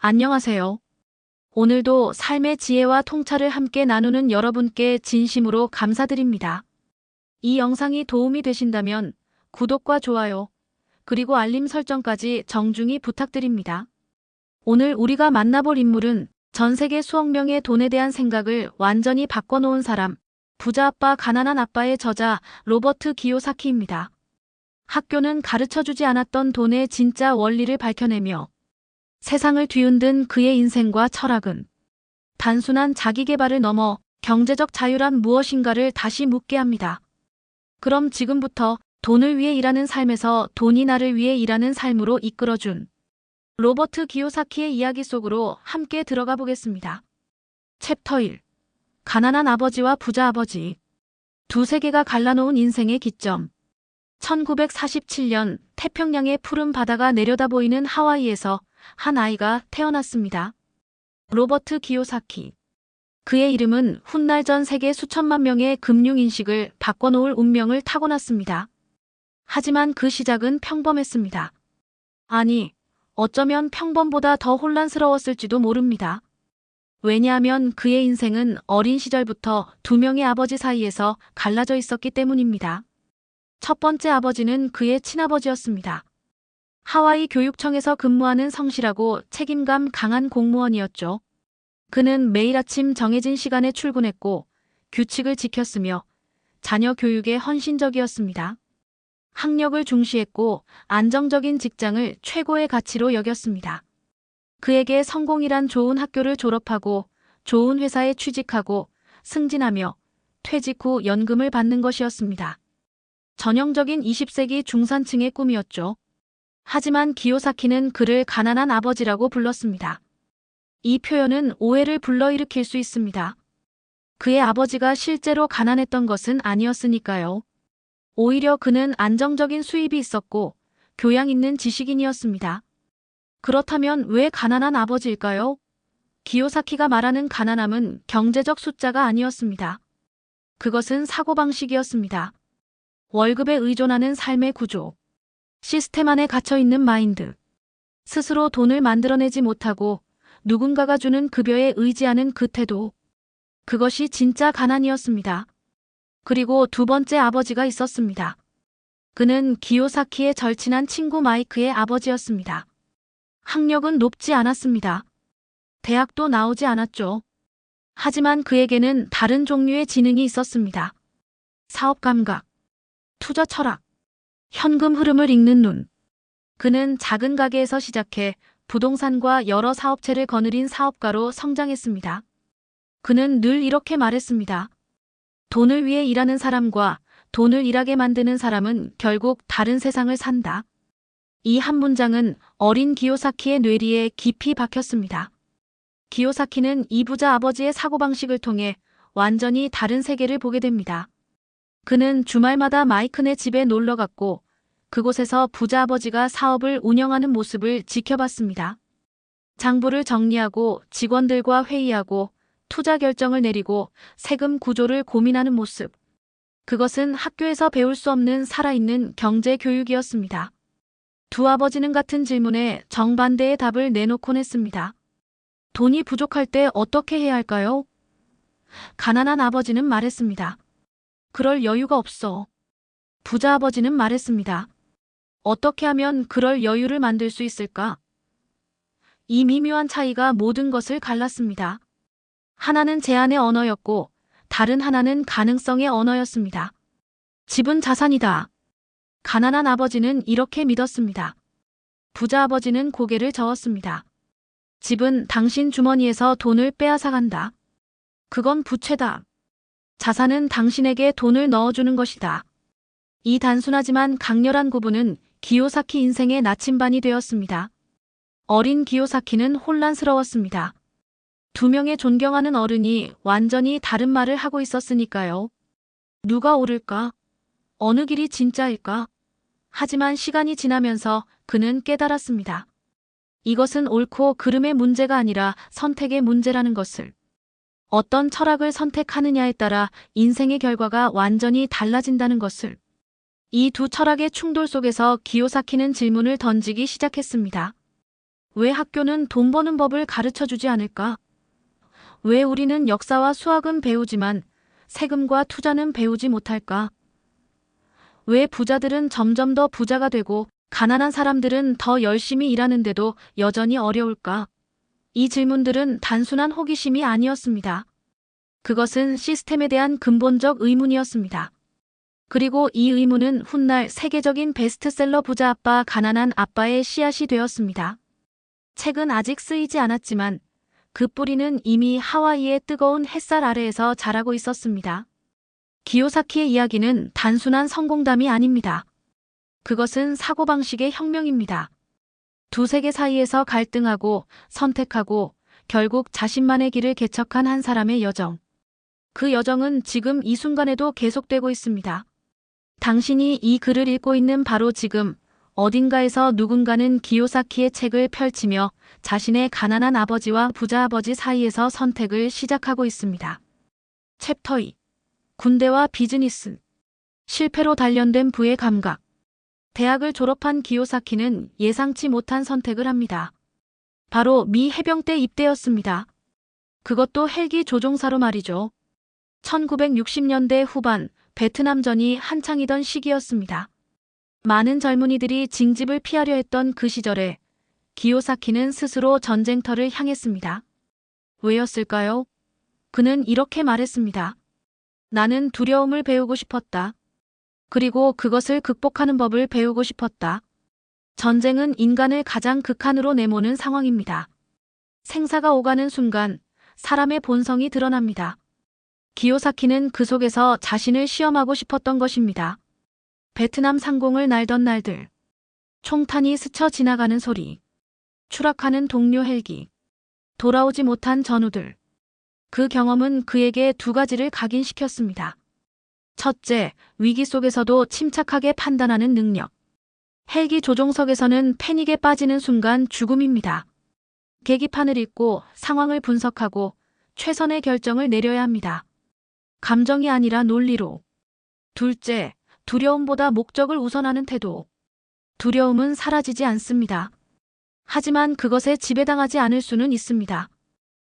안녕하세요. 오늘도 삶의 지혜와 통찰을 함께 나누는 여러분께 진심으로 감사드립니다. 이 영상이 도움이 되신다면 구독과 좋아요, 그리고 알림 설정까지 정중히 부탁드립니다. 오늘 우리가 만나볼 인물은 전 세계 수억 명의 돈에 대한 생각을 완전히 바꿔놓은 사람, 부자 아빠 가난한 아빠의 저자 로버트 기요사키입니다. 학교는 가르쳐주지 않았던 돈의 진짜 원리를 밝혀내며 세상을 뒤흔든 그의 인생과 철학은 단순한 자기계발을 넘어 경제적 자유란 무엇인가를 다시 묻게 합니다. 그럼 지금부터 돈을 위해 일하는 삶에서 돈이 나를 위해 일하는 삶으로 이끌어준 로버트 기요사키의 이야기 속으로 함께 들어가 보겠습니다. 챕터 1. 가난한 아버지와 부자 아버지. 두 세계가 갈라놓은 인생의 기점. 1947년 태평양의 푸른 바다가 내려다 보이는 하와이에서 한 아이가 태어났습니다. 로버트 기요사키. 그의 이름은 훗날 전 세계 수천만 명의 금융인식을 바꿔놓을 운명을 타고났습니다. 하지만 그 시작은 평범했습니다. 아니, 어쩌면 평범보다 더 혼란스러웠을지도 모릅니다. 왜냐하면 그의 인생은 어린 시절부터 두 명의 아버지 사이에서 갈라져 있었기 때문입니다. 첫 번째 아버지는 그의 친아버지였습니다. 하와이 교육청에서 근무하는 성실하고 책임감 강한 공무원이었죠. 그는 매일 아침 정해진 시간에 출근했고 규칙을 지켰으며 자녀 교육에 헌신적이었습니다. 학력을 중시했고 안정적인 직장을 최고의 가치로 여겼습니다. 그에게 성공이란 좋은 학교를 졸업하고 좋은 회사에 취직하고 승진하며 퇴직 후 연금을 받는 것이었습니다. 전형적인 20세기 중산층의 꿈이었죠. 하지만 기요사키는 그를 가난한 아버지라고 불렀습니다. 이 표현은 오해를 불러일으킬 수 있습니다. 그의 아버지가 실제로 가난했던 것은 아니었으니까요. 오히려 그는 안정적인 수입이 있었고 교양 있는 지식인이었습니다. 그렇다면 왜 가난한 아버지일까요? 기요사키가 말하는 가난함은 경제적 숫자가 아니었습니다. 그것은 사고방식이었습니다. 월급에 의존하는 삶의 구조. 시스템 안에 갇혀있는 마인드. 스스로 돈을 만들어내지 못하고 누군가가 주는 급여에 의지하는 그 태도. 그것이 진짜 가난이었습니다. 그리고 두 번째 아버지가 있었습니다. 그는 기요사키의 절친한 친구 마이크의 아버지였습니다. 학력은 높지 않았습니다. 대학도 나오지 않았죠. 하지만 그에게는 다른 종류의 지능이 있었습니다. 사업 감각, 투자 철학, 현금 흐름을 읽는 눈. 그는 작은 가게에서 시작해 부동산과 여러 사업체를 거느린 사업가로 성장했습니다. 그는 늘 이렇게 말했습니다. 돈을 위해 일하는 사람과 돈을 일하게 만드는 사람은 결국 다른 세상을 산다. 이 한 문장은 어린 기요사키의 뇌리에 깊이 박혔습니다. 기요사키는 이 부자 아버지의 사고방식을 통해 완전히 다른 세계를 보게 됩니다. 그는 주말마다 마이크네 집에 놀러 갔고 그곳에서 부자 아버지가 사업을 운영하는 모습을 지켜봤습니다. 장부를 정리하고 직원들과 회의하고 투자 결정을 내리고 세금 구조를 고민하는 모습. 그것은 학교에서 배울 수 없는 살아있는 경제 교육이었습니다. 두 아버지는 같은 질문에 정반대의 답을 내놓곤 했습니다. 돈이 부족할 때 어떻게 해야 할까요? 가난한 아버지는 말했습니다. 그럴 여유가 없어. 부자 아버지는 말했습니다. 어떻게 하면 그럴 여유를 만들 수 있을까? 이 미묘한 차이가 모든 것을 갈랐습니다. 하나는 제한의 언어였고 다른 하나는 가능성의 언어였습니다. 집은 자산이다. 가난한 아버지는 이렇게 믿었습니다. 부자 아버지는 고개를 저었습니다. 집은 당신 주머니에서 돈을 빼앗아간다. 그건 부채다. 자산은 당신에게 돈을 넣어주는 것이다. 이 단순하지만 강렬한 구분은 기요사키 인생의 나침반이 되었습니다. 어린 기요사키는 혼란스러웠습니다. 두 명의 존경하는 어른이 완전히 다른 말을 하고 있었으니까요. 누가 옳을까? 어느 길이 진짜일까? 하지만 시간이 지나면서 그는 깨달았습니다. 이것은 옳고 그름의 문제가 아니라 선택의 문제라는 것을. 어떤 철학을 선택하느냐에 따라 인생의 결과가 완전히 달라진다는 것을. 이 두 철학의 충돌 속에서 기요사키는 질문을 던지기 시작했습니다. 왜 학교는 돈 버는 법을 가르쳐 주지 않을까? 왜 우리는 역사와 수학은 배우지만 세금과 투자는 배우지 못할까? 왜 부자들은 점점 더 부자가 되고 가난한 사람들은 더 열심히 일하는데도 여전히 어려울까? 이 질문들은 단순한 호기심이 아니었습니다. 그것은 시스템에 대한 근본적 의문이었습니다. 그리고 이 의문은 훗날 세계적인 베스트셀러 부자 아빠 가난한 아빠의 씨앗이 되었습니다. 책은 아직 쓰이지 않았지만 그 뿌리는 이미 하와이의 뜨거운 햇살 아래에서 자라고 있었습니다. 기요사키의 이야기는 단순한 성공담이 아닙니다. 그것은 사고방식의 혁명입니다. 두 세계 사이에서 갈등하고 선택하고 결국 자신만의 길을 개척한 한 사람의 여정. 그 여정은 지금 이 순간에도 계속되고 있습니다. 당신이 이 글을 읽고 있는 바로 지금 어딘가에서 누군가는 기요사키의 책을 펼치며 자신의 가난한 아버지와 부자 아버지 사이에서 선택을 시작하고 있습니다. 챕터 2. 군대와 비즈니스. 실패로 단련된 부의 감각. 대학을 졸업한 기요사키는 예상치 못한 선택을 합니다. 바로 미 해병대 입대였습니다. 그것도 헬기 조종사로 말이죠. 1960년대 후반 베트남전이 한창이던 시기였습니다. 많은 젊은이들이 징집을 피하려 했던 그 시절에 기요사키는 스스로 전쟁터를 향했습니다. 왜였을까요? 그는 이렇게 말했습니다. 나는 두려움을 배우고 싶었다. 그리고 그것을 극복하는 법을 배우고 싶었다. 전쟁은 인간을 가장 극한으로 내모는 상황입니다. 생사가 오가는 순간 사람의 본성이 드러납니다. 기요사키는 그 속에서 자신을 시험하고 싶었던 것입니다. 베트남 상공을 날던 날들. 총탄이 스쳐 지나가는 소리. 추락하는 동료 헬기. 돌아오지 못한 전우들. 그 경험은 그에게 두 가지를 각인시켰습니다. 첫째, 위기 속에서도 침착하게 판단하는 능력. 헬기 조종석에서는 패닉에 빠지는 순간 죽음입니다. 계기판을 읽고 상황을 분석하고 최선의 결정을 내려야 합니다. 감정이 아니라 논리로. 둘째, 두려움보다 목적을 우선하는 태도. 두려움은 사라지지 않습니다. 하지만 그것에 지배당하지 않을 수는 있습니다.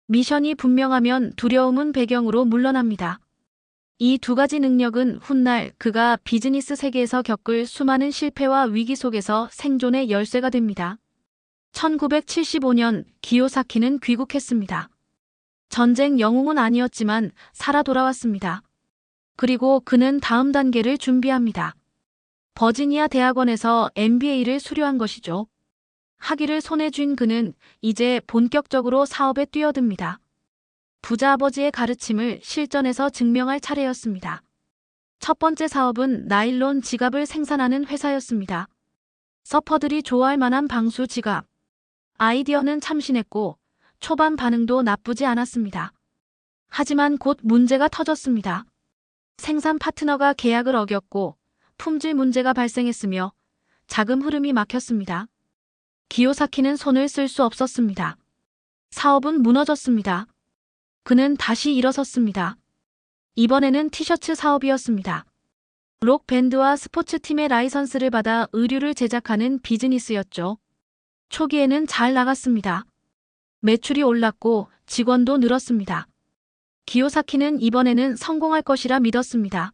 미션이 분명하면 두려움은 배경으로 물러납니다. 이 두 가지 능력은 훗날 그가 비즈니스 세계에서 겪을 수많은 실패와 위기 속에서 생존의 열쇠가 됩니다. 1975년 기요사키는 귀국했습니다. 전쟁 영웅은 아니었지만 살아 돌아왔습니다. 그리고 그는 다음 단계를 준비합니다. 버지니아 대학원에서 MBA를 수료한 것이죠. 학위를 손에 쥔 그는 이제 본격적으로 사업에 뛰어듭니다. 부자 아버지의 가르침을 실전에서 증명할 차례였습니다. 첫 번째 사업은 나일론 지갑을 생산하는 회사였습니다. 서퍼들이 좋아할 만한 방수 지갑. 아이디어는 참신했고 초반 반응도 나쁘지 않았습니다. 하지만 곧 문제가 터졌습니다. 생산 파트너가 계약을 어겼고 품질 문제가 발생했으며 자금 흐름이 막혔습니다. 기요사키는 손을 쓸 수 없었습니다. 사업은 무너졌습니다. 그는 다시 일어섰습니다. 이번에는 티셔츠 사업이었습니다. 록 밴드와 스포츠팀의 라이선스를 받아 의류를 제작하는 비즈니스였죠. 초기에는 잘 나갔습니다. 매출이 올랐고 직원도 늘었습니다. 기요사키는 이번에는 성공할 것이라 믿었습니다.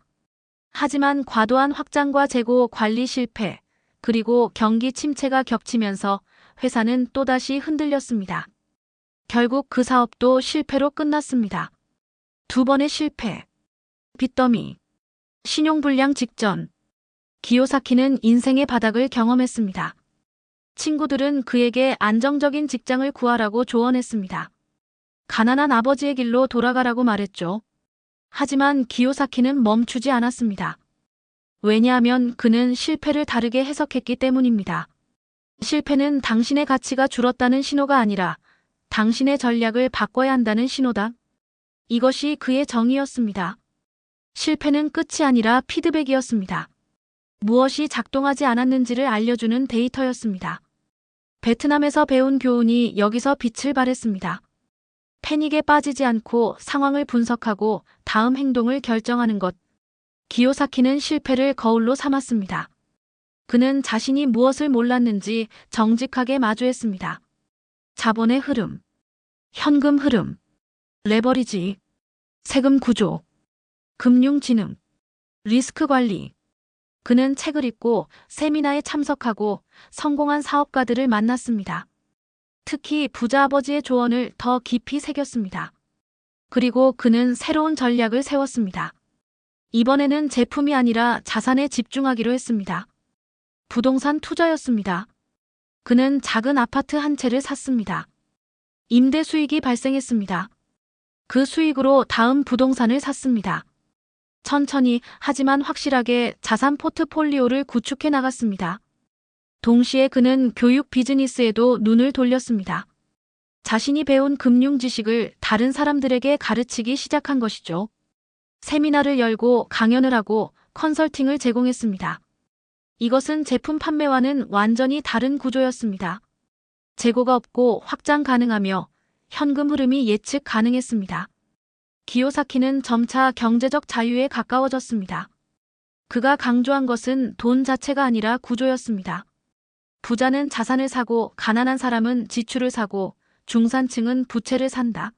하지만 과도한 확장과 재고 관리 실패, 그리고 경기 침체가 겹치면서 회사는 또다시 흔들렸습니다. 결국 그 사업도 실패로 끝났습니다. 두 번의 실패. 빚더미. 신용불량 직전. 기요사키는 인생의 바닥을 경험했습니다. 친구들은 그에게 안정적인 직장을 구하라고 조언했습니다. 가난한 아버지의 길로 돌아가라고 말했죠. 하지만 기요사키는 멈추지 않았습니다. 왜냐하면 그는 실패를 다르게 해석했기 때문입니다. 실패는 당신의 가치가 줄었다는 신호가 아니라 당신의 전략을 바꿔야 한다는 신호다. 이것이 그의 정의였습니다. 실패는 끝이 아니라 피드백이었습니다. 무엇이 작동하지 않았는지를 알려주는 데이터였습니다. 베트남에서 배운 교훈이 여기서 빛을 발했습니다. 패닉에 빠지지 않고 상황을 분석하고 다음 행동을 결정하는 것. 기요사키는 실패를 거울로 삼았습니다. 그는 자신이 무엇을 몰랐는지 정직하게 마주했습니다. 자본의 흐름, 현금 흐름, 레버리지, 세금 구조, 금융지능, 리스크 관리. 그는 책을 읽고 세미나에 참석하고 성공한 사업가들을 만났습니다. 특히 부자 아버지의 조언을 더 깊이 새겼습니다. 그리고 그는 새로운 전략을 세웠습니다. 이번에는 제품이 아니라 자산에 집중하기로 했습니다. 부동산 투자였습니다. 그는 작은 아파트 한 채를 샀습니다. 임대 수익이 발생했습니다. 그 수익으로 다음 부동산을 샀습니다. 천천히 하지만 확실하게 자산 포트폴리오를 구축해 나갔습니다. 동시에 그는 교육 비즈니스에도 눈을 돌렸습니다. 자신이 배운 금융 지식을 다른 사람들에게 가르치기 시작한 것이죠. 세미나를 열고 강연을 하고 컨설팅을 제공했습니다. 이것은 제품 판매와는 완전히 다른 구조였습니다. 재고가 없고 확장 가능하며 현금 흐름이 예측 가능했습니다. 기요사키는 점차 경제적 자유에 가까워졌습니다. 그가 강조한 것은 돈 자체가 아니라 구조였습니다. 부자는 자산을 사고 가난한 사람은 지출을 사고 중산층은 부채를 산다.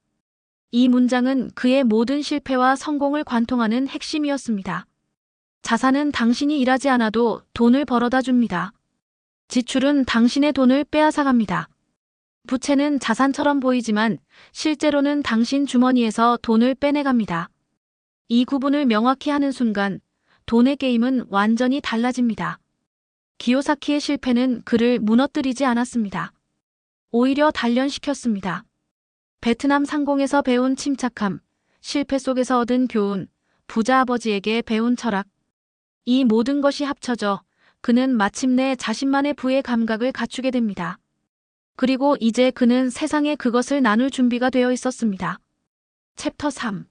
이 문장은 그의 모든 실패와 성공을 관통하는 핵심이었습니다. 자산은 당신이 일하지 않아도 돈을 벌어다 줍니다. 지출은 당신의 돈을 빼앗아갑니다. 부채는 자산처럼 보이지만 실제로는 당신 주머니에서 돈을 빼내갑니다. 이 구분을 명확히 하는 순간 돈의 게임은 완전히 달라집니다. 기요사키의 실패는 그를 무너뜨리지 않았습니다. 오히려 단련시켰습니다. 베트남 상공에서 배운 침착함, 실패 속에서 얻은 교훈, 부자 아버지에게 배운 철학. 이 모든 것이 합쳐져 그는 마침내 자신만의 부의 감각을 갖추게 됩니다. 그리고 이제 그는 세상에 그것을 나눌 준비가 되어 있었습니다. 챕터 3.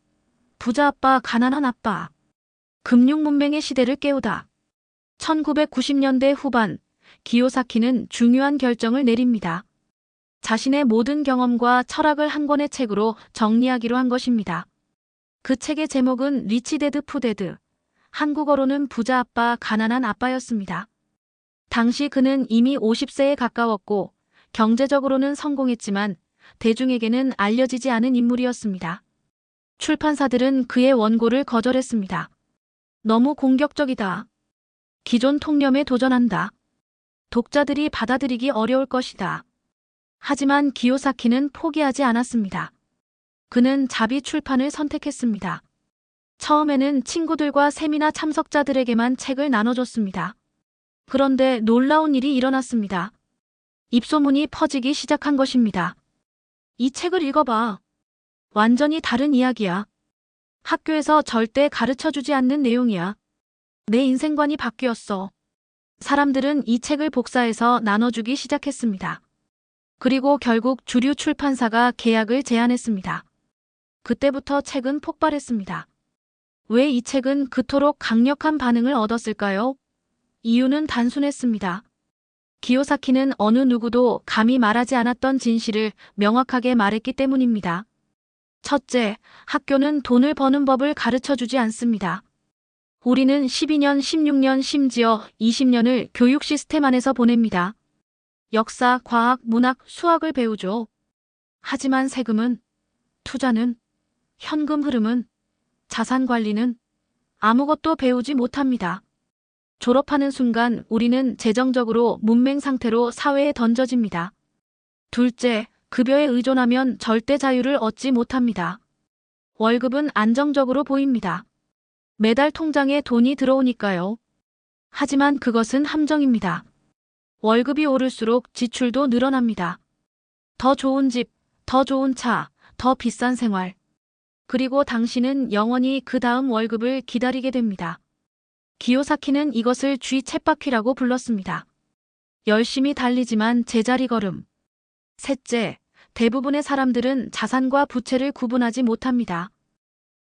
부자 아빠, 가난한 아빠. 금융 문맹의 시대를 깨우다. 1990년대 후반, 기요사키는 중요한 결정을 내립니다. 자신의 모든 경험과 철학을 한 권의 책으로 정리하기로 한 것입니다. 그 책의 제목은 리치 데드 푸데드, 한국어로는 부자 아빠, 가난한 아빠였습니다. 당시 그는 이미 50세에 가까웠고 경제적으로는 성공했지만 대중에게는 알려지지 않은 인물이었습니다. 출판사들은 그의 원고를 거절했습니다. 너무 공격적이다. 기존 통념에 도전한다. 독자들이 받아들이기 어려울 것이다. 하지만 기요사키는 포기하지 않았습니다. 그는 자비 출판을 선택했습니다. 처음에는 친구들과 세미나 참석자들에게만 책을 나눠줬습니다. 그런데 놀라운 일이 일어났습니다. 입소문이 퍼지기 시작한 것입니다. 이 책을 읽어봐. 완전히 다른 이야기야. 학교에서 절대 가르쳐주지 않는 내용이야. 내 인생관이 바뀌었어. 사람들은 이 책을 복사해서 나눠주기 시작했습니다. 그리고 결국 주류 출판사가 계약을 제안했습니다. 그때부터 책은 폭발했습니다. 왜 이 책은 그토록 강력한 반응을 얻었을까요? 이유는 단순했습니다. 기요사키는 어느 누구도 감히 말하지 않았던 진실을 명확하게 말했기 때문입니다. 첫째, 학교는 돈을 버는 법을 가르쳐주지 않습니다. 우리는 12년, 16년, 심지어 20년을 교육 시스템 안에서 보냅니다. 역사, 과학, 문학, 수학을 배우죠. 하지만 세금은, 투자는, 현금 흐름은, 자산 관리는 아무것도 배우지 못합니다. 졸업하는 순간 우리는 재정적으로 문맹 상태로 사회에 던져집니다. 둘째, 급여에 의존하면 절대 자유를 얻지 못합니다. 월급은 안정적으로 보입니다. 매달 통장에 돈이 들어오니까요. 하지만 그것은 함정입니다. 월급이 오를수록 지출도 늘어납니다. 더 좋은 집, 더 좋은 차, 더 비싼 생활. 그리고 당신은 영원히 그 다음 월급을 기다리게 됩니다. 기요사키는 이것을 쥐 쳇바퀴라고 불렀습니다. 열심히 달리지만 제자리 걸음. 셋째, 대부분의 사람들은 자산과 부채를 구분하지 못합니다.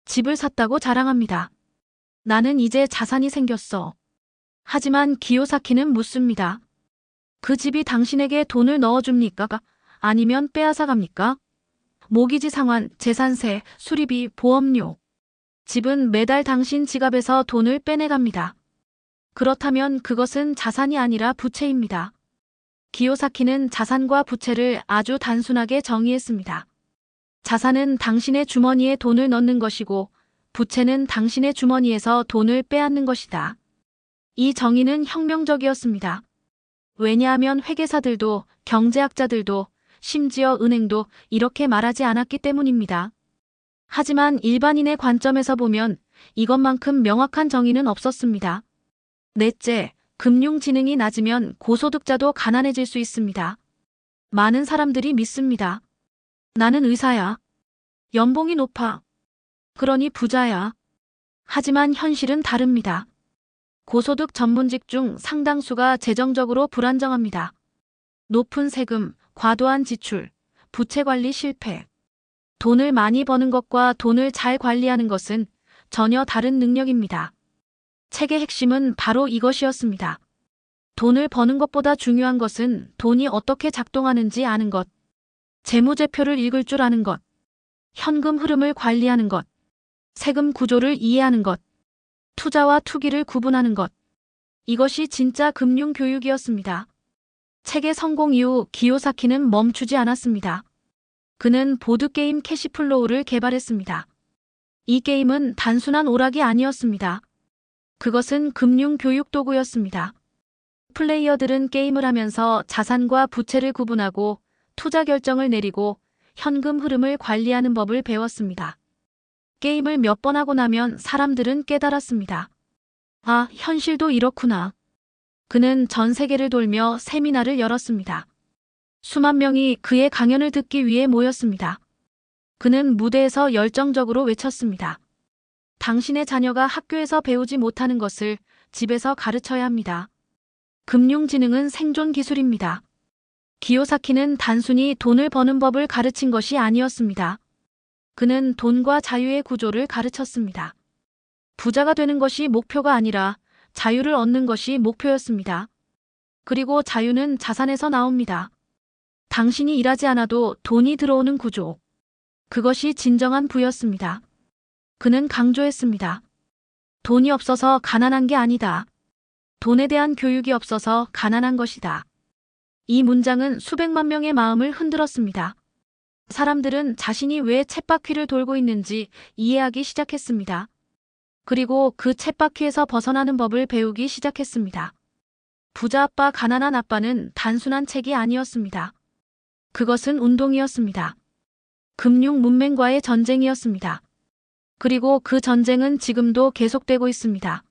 집을 샀다고 자랑합니다. 나는 이제 자산이 생겼어. 하지만 기요사키는 묻습니다. 그 집이 당신에게 돈을 넣어줍니까? 아니면 빼앗아갑니까? 모기지 상환, 재산세, 수리비, 보험료. 집은 매달 당신 지갑에서 돈을 빼내갑니다. 그렇다면 그것은 자산이 아니라 부채입니다. 기요사키는 자산과 부채를 아주 단순하게 정의했습니다. 자산은 당신의 주머니에 돈을 넣는 것이고 부채는 당신의 주머니에서 돈을 빼앗는 것이다. 이 정의는 혁명적이었습니다. 왜냐하면 회계사들도 경제학자들도 심지어 은행도 이렇게 말하지 않았기 때문입니다. 하지만 일반인의 관점에서 보면 이것만큼 명확한 정의는 없었습니다. 넷째, 금융지능이 낮으면 고소득자도 가난해질 수 있습니다. 많은 사람들이 믿습니다. 나는 의사야. 연봉이 높아. 그러니 부자야. 하지만 현실은 다릅니다. 고소득 전문직 중 상당수가 재정적으로 불안정합니다. 높은 세금, 과도한 지출, 부채 관리 실패. 돈을 많이 버는 것과 돈을 잘 관리하는 것은 전혀 다른 능력입니다. 책의 핵심은 바로 이것이었습니다. 돈을 버는 것보다 중요한 것은 돈이 어떻게 작동하는지 아는 것, 재무제표를 읽을 줄 아는 것, 현금 흐름을 관리하는 것, 세금 구조를 이해하는 것, 투자와 투기를 구분하는 것. 이것이 진짜 금융 교육이었습니다. 책의 성공 이후 기요사키는 멈추지 않았습니다. 그는 보드게임 캐시플로우를 개발했습니다. 이 게임은 단순한 오락이 아니었습니다. 그것은 금융 교육 도구였습니다. 플레이어들은 게임을 하면서 자산과 부채를 구분하고 투자 결정을 내리고 현금 흐름을 관리하는 법을 배웠습니다. 게임을 몇 번 하고 나면 사람들은 깨달았습니다. 아, 현실도 이렇구나. 그는 전 세계를 돌며 세미나를 열었습니다. 수만 명이 그의 강연을 듣기 위해 모였습니다. 그는 무대에서 열정적으로 외쳤습니다. 당신의 자녀가 학교에서 배우지 못하는 것을 집에서 가르쳐야 합니다. 금융지능은 생존 기술입니다. 기요사키는 단순히 돈을 버는 법을 가르친 것이 아니었습니다. 그는 돈과 자유의 구조를 가르쳤습니다. 부자가 되는 것이 목표가 아니라 자유를 얻는 것이 목표였습니다. 그리고 자유는 자산에서 나옵니다. 당신이 일하지 않아도 돈이 들어오는 구조. 그것이 진정한 부였습니다. 그는 강조했습니다. 돈이 없어서 가난한 게 아니다. 돈에 대한 교육이 없어서 가난한 것이다. 이 문장은 수백만 명의 마음을 흔들었습니다. 사람들은 자신이 왜 쳇바퀴를 돌고 있는지 이해하기 시작했습니다. 그리고 그 쳇바퀴에서 벗어나는 법을 배우기 시작했습니다. 부자 아빠, 가난한 아빠는 단순한 책이 아니었습니다. 그것은 운동이었습니다. 금융 문맹과의 전쟁이었습니다. 그리고 그 전쟁은 지금도 계속되고 있습니다.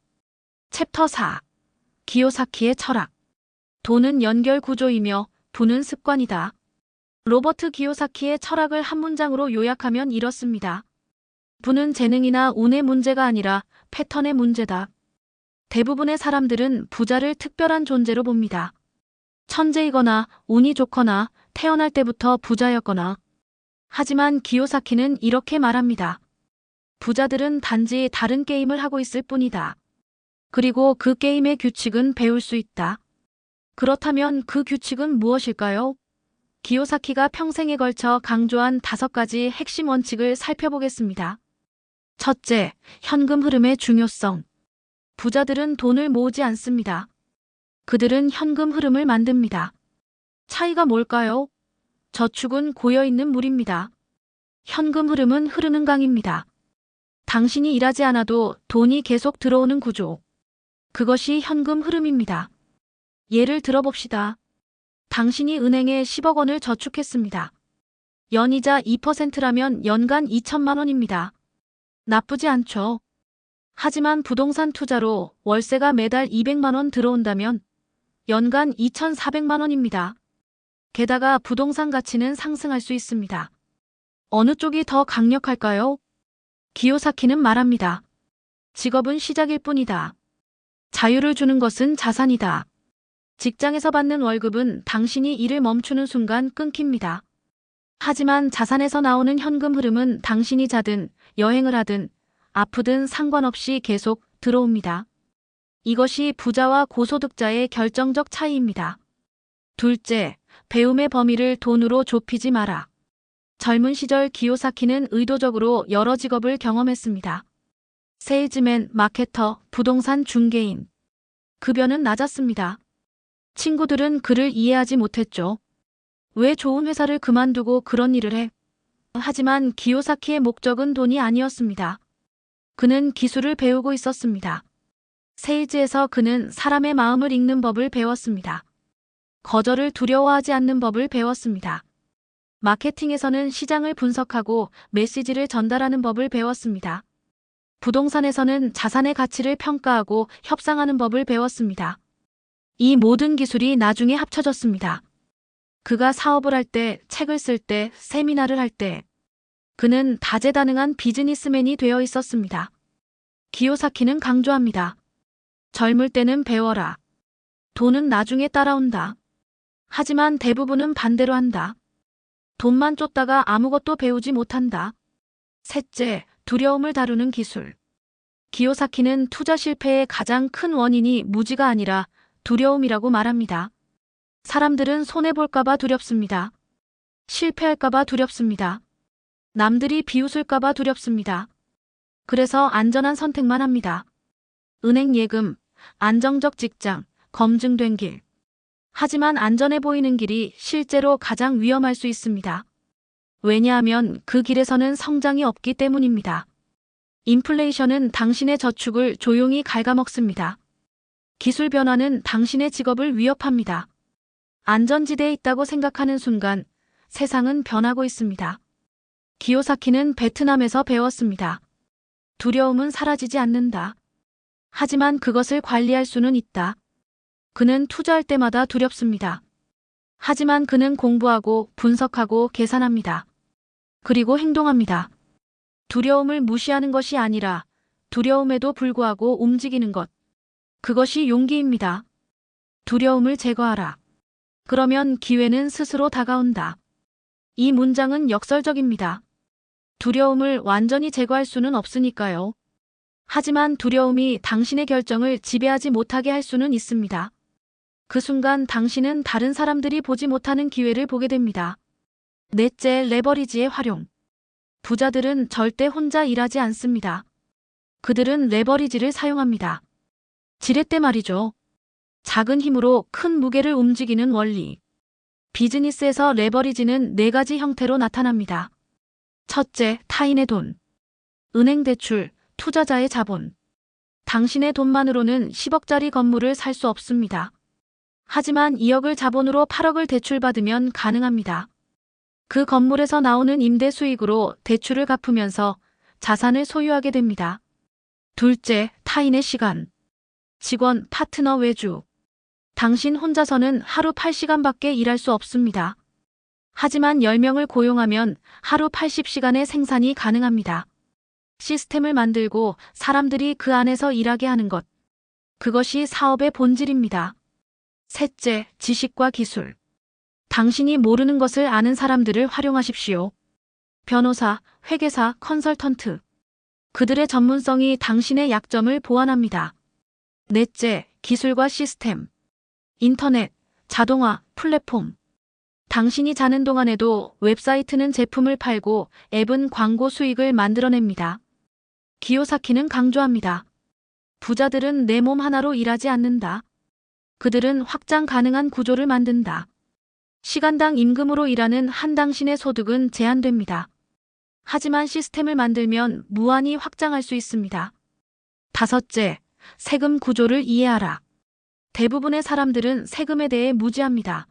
챕터 4. 기요사키의 철학. 돈은 연결 구조이며 부는 습관이다. 로버트 기요사키의 철학을 한 문장으로 요약하면 이렇습니다. 부는 재능이나 운의 문제가 아니라 패턴의 문제다. 대부분의 사람들은 부자를 특별한 존재로 봅니다. 천재이거나 운이 좋거나 태어날 때부터 부자였거나. 하지만 기요사키는 이렇게 말합니다. 부자들은 단지 다른 게임을 하고 있을 뿐이다. 그리고 그 게임의 규칙은 배울 수 있다. 그렇다면 그 규칙은 무엇일까요? 기요사키가 평생에 걸쳐 강조한 5가지 핵심 원칙을 살펴보겠습니다. 첫째, 현금 흐름의 중요성. 부자들은 돈을 모으지 않습니다. 그들은 현금 흐름을 만듭니다. 차이가 뭘까요? 저축은 고여있는 물입니다. 현금 흐름은 흐르는 강입니다. 당신이 일하지 않아도 돈이 계속 들어오는 구조. 그것이 현금 흐름입니다. 예를 들어봅시다. 당신이 은행에 10억 원을 저축했습니다. 연이자 2%라면 연간 2천만 원입니다. 나쁘지 않죠? 하지만 부동산 투자로 월세가 매달 200만 원 들어온다면 연간 2,400만 원입니다. 게다가 부동산 가치는 상승할 수 있습니다. 어느 쪽이 더 강력할까요? 기요사키는 말합니다. 직업은 시작일 뿐이다. 자유를 주는 것은 자산이다. 직장에서 받는 월급은 당신이 일을 멈추는 순간 끊깁니다. 하지만 자산에서 나오는 현금 흐름은 당신이 자든 여행을 하든 아프든 상관없이 계속 들어옵니다. 이것이 부자와 고소득자의 결정적 차이입니다. 둘째, 배움의 범위를 돈으로 좁히지 마라. 젊은 시절 기요사키는 의도적으로 여러 직업을 경험했습니다. 세일즈맨, 마케터, 부동산 중개인. 급여는 낮았습니다. 친구들은 그를 이해하지 못했죠. 왜 좋은 회사를 그만두고 그런 일을 해? 하지만 기요사키의 목적은 돈이 아니었습니다. 그는 기술을 배우고 있었습니다. 세일즈에서 그는 사람의 마음을 읽는 법을 배웠습니다. 거절을 두려워하지 않는 법을 배웠습니다. 마케팅에서는 시장을 분석하고 메시지를 전달하는 법을 배웠습니다. 부동산에서는 자산의 가치를 평가하고 협상하는 법을 배웠습니다. 이 모든 기술이 나중에 합쳐졌습니다. 그가 사업을 할 때, 책을 쓸 때, 세미나를 할 때, 그는 다재다능한 비즈니스맨이 되어 있었습니다. 기요사키는 강조합니다. 젊을 때는 배워라. 돈은 나중에 따라온다. 하지만 대부분은 반대로 한다. 돈만 쫓다가 아무것도 배우지 못한다. 셋째, 두려움을 다루는 기술. 기요사키는 투자 실패의 가장 큰 원인이 무지가 아니라 두려움이라고 말합니다. 사람들은 손해볼까봐 두렵습니다. 실패할까봐 두렵습니다. 남들이 비웃을까봐 두렵습니다. 그래서 안전한 선택만 합니다. 은행 예금, 안정적 직장, 검증된 길. 하지만 안전해 보이는 길이 실제로 가장 위험할 수 있습니다. 왜냐하면 그 길에서는 성장이 없기 때문입니다. 인플레이션은 당신의 저축을 조용히 갉아먹습니다. 기술 변화는 당신의 직업을 위협합니다. 안전지대에 있다고 생각하는 순간 세상은 변하고 있습니다. 기요사키는 베트남에서 배웠습니다. 두려움은 사라지지 않는다. 하지만 그것을 관리할 수는 있다. 그는 투자할 때마다 두렵습니다. 하지만 그는 공부하고 분석하고 계산합니다. 그리고 행동합니다. 두려움을 무시하는 것이 아니라 두려움에도 불구하고 움직이는 것. 그것이 용기입니다. 두려움을 제거하라. 그러면 기회는 스스로 다가온다. 이 문장은 역설적입니다. 두려움을 완전히 제거할 수는 없으니까요. 하지만 두려움이 당신의 결정을 지배하지 못하게 할 수는 있습니다. 그 순간 당신은 다른 사람들이 보지 못하는 기회를 보게 됩니다. 넷째, 레버리지의 활용. 부자들은 절대 혼자 일하지 않습니다. 그들은 레버리지를 사용합니다. 지렛대 말이죠. 작은 힘으로 큰 무게를 움직이는 원리. 비즈니스에서 레버리지는 4가지 형태로 나타납니다. 첫째, 타인의 돈. 은행 대출, 투자자의 자본. 당신의 돈만으로는 10억짜리 건물을 살 수 없습니다. 하지만 2억을 자본으로 8억을 대출받으면 가능합니다. 그 건물에서 나오는 임대 수익으로 대출을 갚으면서 자산을 소유하게 됩니다. 둘째, 타인의 시간. 직원, 파트너 외주. 당신 혼자서는 하루 8시간밖에 일할 수 없습니다. 하지만 10명을 고용하면 하루 80시간의 생산이 가능합니다. 시스템을 만들고 사람들이 그 안에서 일하게 하는 것. 그것이 사업의 본질입니다. 셋째, 지식과 기술. 당신이 모르는 것을 아는 사람들을 활용하십시오. 변호사, 회계사, 컨설턴트. 그들의 전문성이 당신의 약점을 보완합니다. 넷째, 기술과 시스템. 인터넷, 자동화, 플랫폼. 당신이 자는 동안에도 웹사이트는 제품을 팔고 앱은 광고 수익을 만들어냅니다. 기요사키는 강조합니다. 부자들은 내 몸 하나로 일하지 않는다. 그들은 확장 가능한 구조를 만든다. 시간당 임금으로 일하는 한 당신의 소득은 제한됩니다. 하지만 시스템을 만들면 무한히 확장할 수 있습니다. 다섯째, 세금 구조를 이해하라. 대부분의 사람들은 세금에 대해 무지합니다.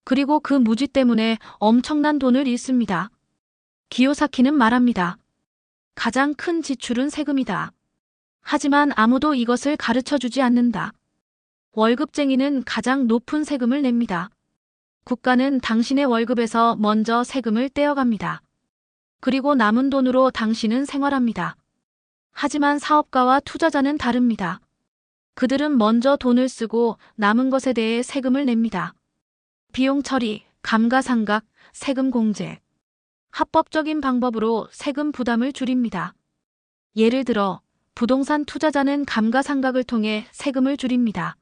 그리고 그 무지 때문에 엄청난 돈을 잃습니다. 기요사키는 말합니다. 가장 큰 지출은 세금이다. 하지만 아무도 이것을 가르쳐주지 않는다. 월급쟁이는 가장 높은 세금을 냅니다. 국가는 당신의 월급에서 먼저 세금을 떼어갑니다. 그리고 남은 돈으로 당신은 생활합니다. 하지만 사업가와 투자자는 다릅니다. 그들은 먼저 돈을 쓰고 남은 것에 대해 세금을 냅니다. 비용 처리, 감가상각, 세금 공제. 합법적인 방법으로 세금 부담을 줄입니다. 예를 들어 부동산 투자자는 감가상각을 통해 세금을 줄입니다.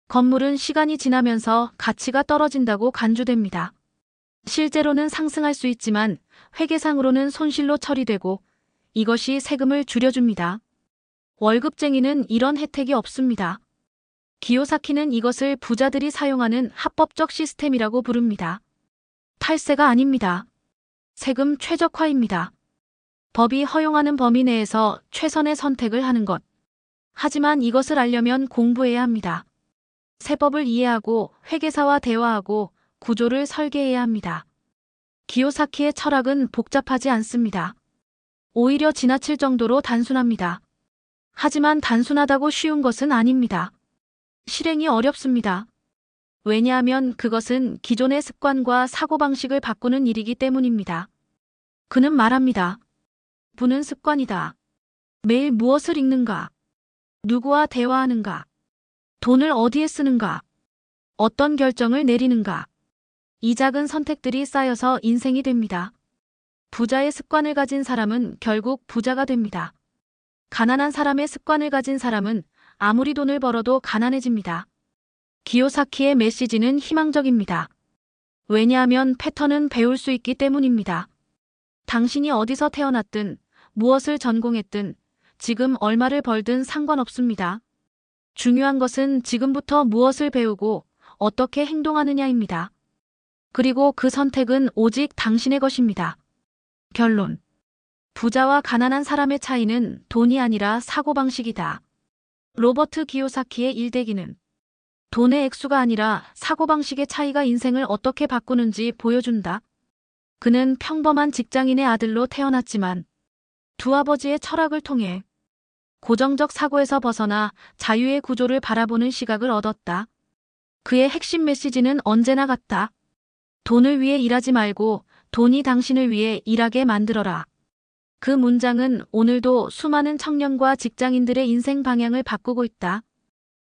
건물은 시간이 지나면서 가치가 떨어진다고 간주됩니다. 실제로는 상승할 수 있지만 회계상으로는 손실로 처리되고 이것이 세금을 줄여줍니다. 월급쟁이는 이런 혜택이 없습니다. 기요사키는 이것을 부자들이 사용하는 합법적 시스템이라고 부릅니다. 탈세가 아닙니다. 세금 최적화입니다. 법이 허용하는 범위 내에서 최선의 선택을 하는 것. 하지만 이것을 알려면 공부해야 합니다. 세법을 이해하고 회계사와 대화하고 구조를 설계해야 합니다. 기요사키의 철학은 복잡하지 않습니다. 오히려 지나칠 정도로 단순합니다. 하지만 단순하다고 쉬운 것은 아닙니다. 실행이 어렵습니다. 왜냐하면 그것은 기존의 습관과 사고방식을 바꾸는 일이기 때문입니다. 그는 말합니다. 보는 습관이다. 매일 무엇을 읽는가? 누구와 대화하는가? 돈을 어디에 쓰는가? 어떤 결정을 내리는가? 이 작은 선택들이 쌓여서 인생이 됩니다. 부자의 습관을 가진 사람은 결국 부자가 됩니다. 가난한 사람의 습관을 가진 사람은 아무리 돈을 벌어도 가난해집니다. 기요사키의 메시지는 희망적입니다. 왜냐하면 패턴은 배울 수 있기 때문입니다. 당신이 어디서 태어났든 무엇을 전공했든 지금 얼마를 벌든 상관없습니다. 중요한 것은 지금부터 무엇을 배우고 어떻게 행동하느냐입니다. 그리고 그 선택은 오직 당신의 것입니다. 결론. 부자와 가난한 사람의 차이는 돈이 아니라 사고방식이다. 로버트 기요사키의 일대기는 돈의 액수가 아니라 사고방식의 차이가 인생을 어떻게 바꾸는지 보여준다. 그는 평범한 직장인의 아들로 태어났지만 두 아버지의 철학을 통해 고정적 사고에서 벗어나 자유의 구조를 바라보는 시각을 얻었다. 그의 핵심 메시지는 언제나 같다. 돈을 위해 일하지 말고 돈이 당신을 위해 일하게 만들어라. 그 문장은 오늘도 수많은 청년과 직장인들의 인생 방향을 바꾸고 있다.